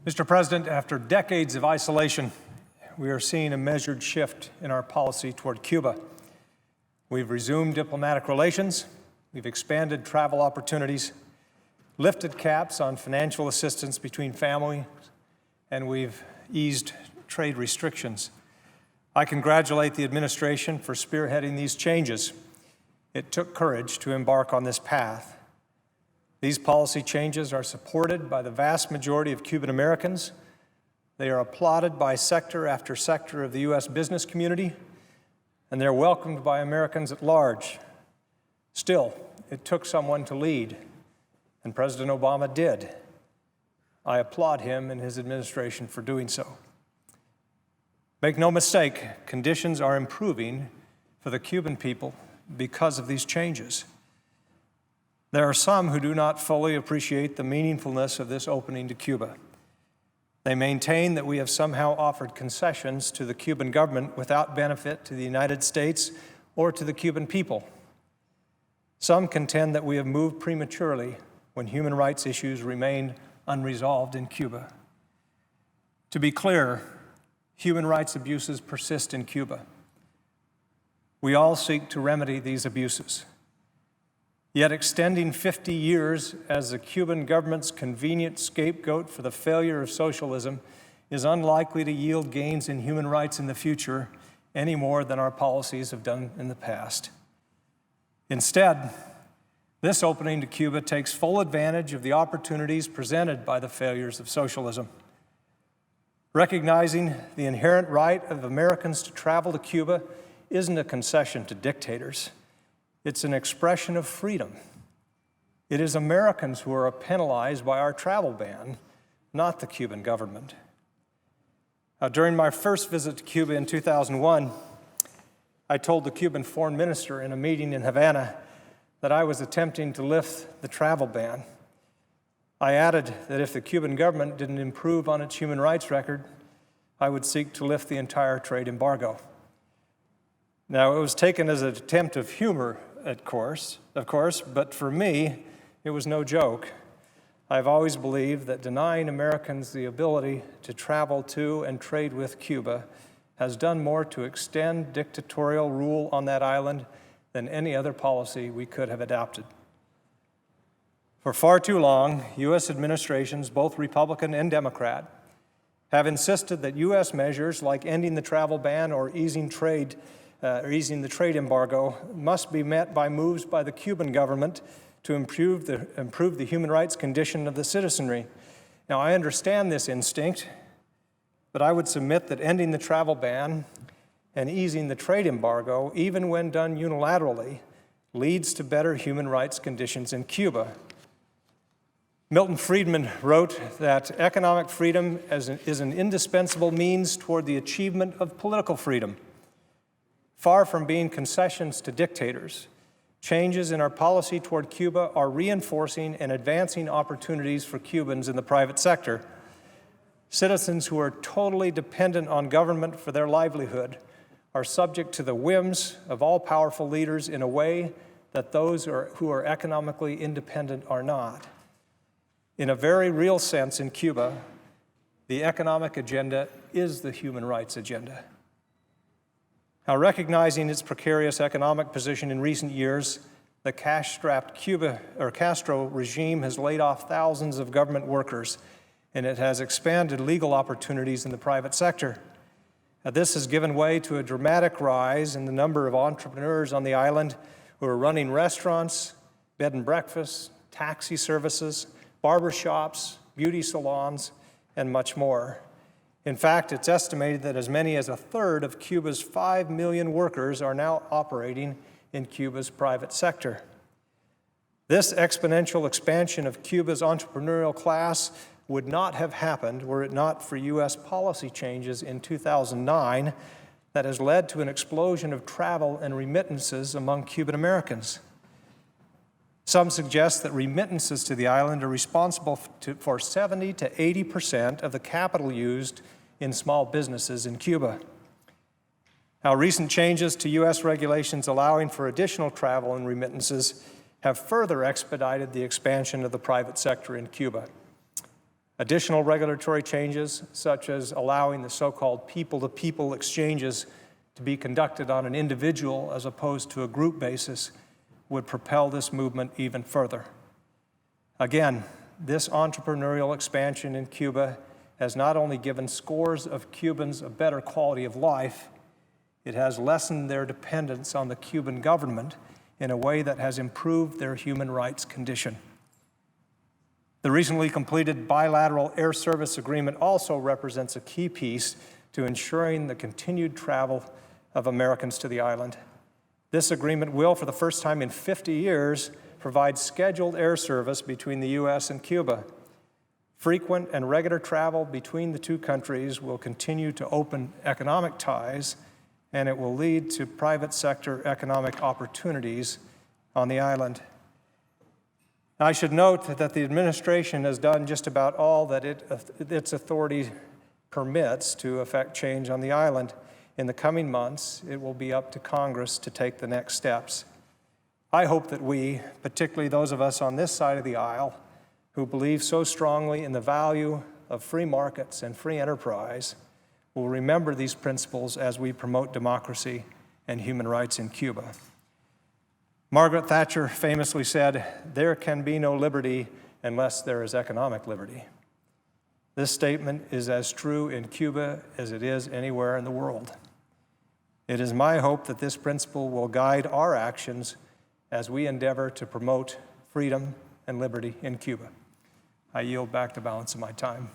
Mr. President, after decades of isolation, we are seeing a measured shift in our policy toward Cuba. We've resumed diplomatic relations, we've expanded travel opportunities, lifted caps on financial assistance between families, and we've eased trade restrictions. I congratulate the administration for spearheading these changes. It took courage to embark on this path. These policy changes are supported by the vast majority of Cuban Americans. They are applauded by sector after sector of the U.S. business community, and they're welcomed by Americans at large. Still, it took someone to lead, and President Obama did. I applaud him and his administration for doing so. Make no mistake, conditions are improving for the Cuban people because of these changes. There are some who do not fully appreciate the meaningfulness of this opening to Cuba. They maintain that we have somehow offered concessions to the Cuban government without benefit to the United States or to the Cuban people. Some contend that we have moved prematurely when human rights issues remain unresolved in Cuba. To be clear, human rights abuses persist in Cuba. We all seek to remedy these abuses. Yet extending 50 years as the Cuban government's convenient scapegoat for the failure of socialism is unlikely to yield gains in human rights in the future any more than our policies have done in the past. Instead, this opening to Cuba takes full advantage of the opportunities presented by the failures of socialism. Recognizing the inherent right of Americans to travel to Cuba isn't a concession to dictators. It's an expression of freedom. It is Americans who are penalized by our travel ban, not the Cuban government. During my first visit to Cuba in 2001, I told the Cuban foreign minister in a meeting in Havana that I was attempting to lift the travel ban. I added that if the Cuban government didn't improve on its human rights record, I would seek to lift the entire trade embargo. Now, it was taken as an attempt of humor, of course, but for me, it was no joke. I've always believed that denying Americans the ability to travel to and trade with Cuba has done more to extend dictatorial rule on that island than any other policy we could have adopted. For far too long, U.S. administrations, both Republican and Democrat, have insisted that U.S. measures like ending the travel ban or easing the trade embargo must be met by moves by the Cuban government to improve the human rights condition of the citizenry. Now, I understand this instinct, but I would submit that ending the travel ban and easing the trade embargo, even when done unilaterally, leads to better human rights conditions in Cuba. Milton Friedman wrote that economic freedom is an indispensable means toward the achievement of political freedom. Far from being concessions to dictators, changes in our policy toward Cuba are reinforcing and advancing opportunities for Cubans in the private sector. Citizens who are totally dependent on government for their livelihood are subject to the whims of all-powerful leaders in a way that those who are economically independent are not. In a very real sense in Cuba, the economic agenda is the human rights agenda. Now, recognizing its precarious economic position in recent years, the cash-strapped Castro regime has laid off thousands of government workers, and it has expanded legal opportunities in the private sector. This has given way to a dramatic rise in the number of entrepreneurs on the island who are running restaurants, bed and breakfasts, taxi services, barber shops, beauty salons, and much more. In fact, it's estimated that as many as a third of Cuba's 5 million workers are now operating in Cuba's private sector. This exponential expansion of Cuba's entrepreneurial class would not have happened were it not for U.S. policy changes in 2009 that has led to an explosion of travel and remittances among Cuban Americans. Some suggest that remittances to the island are responsible for 70 to 80% of the capital used in small businesses in Cuba. Now, recent changes to U.S. regulations allowing for additional travel and remittances have further expedited the expansion of the private sector in Cuba. Additional regulatory changes, such as allowing the so-called people-to-people exchanges to be conducted on an individual as opposed to a group basis, would propel this movement even further. Again, this entrepreneurial expansion in Cuba has not only given scores of Cubans a better quality of life, it has lessened their dependence on the Cuban government in a way that has improved their human rights condition. The recently completed bilateral air service agreement also represents a key piece to ensuring the continued travel of Americans to the island. This agreement will, for the first time in 50 years, provide scheduled air service between the U.S. and Cuba. Frequent and regular travel between the two countries will continue to open economic ties, and it will lead to private sector economic opportunities on the island. I should note that the administration has done just about all that its authority permits to effect change on the island. In the coming months, it will be up to Congress to take the next steps. I hope that we, particularly those of us on this side of the aisle, who believe so strongly in the value of free markets and free enterprise, will remember these principles as we promote democracy and human rights in Cuba. Margaret Thatcher famously said, "There can be no liberty unless there is economic liberty." This statement is as true in Cuba as it is anywhere in the world. It is my hope that this principle will guide our actions as we endeavor to promote freedom and liberty in Cuba. I yield back the balance of my time.